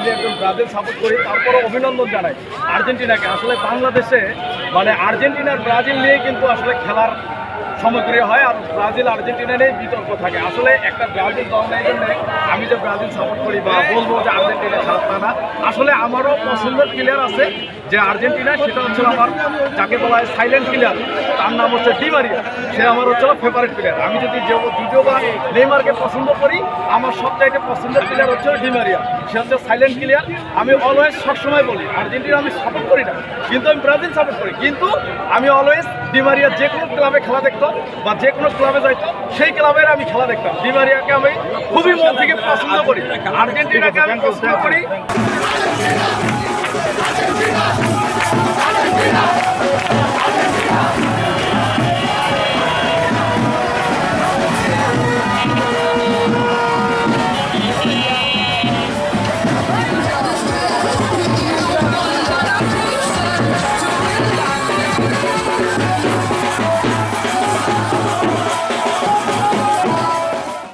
আমি একজন Brazil support করি, তারপরও অভিনন্দন জানাই আর্জেন্টিনাকে। আসলে বাংলাদেশে মানে আর্জেন্টিনার ব্রাজিল নিয়ে কিন্তু আসলে খেলার সমগ্রী হয়, আর ব্রাজিল আর্জেন্টিনা নিয়ে বিতর্ক থাকে। আসলে একটা ব্রাজিল দল নেই জন্য আমি যে ব্রাজিল সাপোর্ট করি বা বলবো যে আর্জেন্টিনা খারাপ তা না। আসলে আমারও পছন্দের প্লেয়ার আছে যে আর্জেন্টিনা, সেটা হচ্ছে আমার যাকে বলা হয় সাইলেন্ট প্লেয়ার, তার নাম হচ্ছে ডি মারিয়া। সে আমার হচ্ছে ফেভারিট প্লেয়ার। আমি যদি যদিও বা নেইমারকে পছন্দ করি, আমার সবচাইতে পছন্দের প্লেয়ার হচ্ছে ডি মারিয়া। সে হচ্ছে সাইলেন্ট প্লেয়ার। আমি অলওয়েজ সবসময় বলি আর্জেন্টিনা আমি সাপোর্ট করি না, কিন্তু আমি ব্রাজিল সাপোর্ট করি। কিন্তু আমি অলওয়েজ ডি মারিয়া যে কোনো ক্লাবে খেলা দেখতো বা যে কোনো ক্লাবে যাইতো, সেই ক্লাবের আমি খেলা দেখতাম। ডি মারিয়াকে আমি খুবই মন থেকে পছন্দ করি, আর্জেন্টিনাকে আমি পছন্দ করি। Argentina!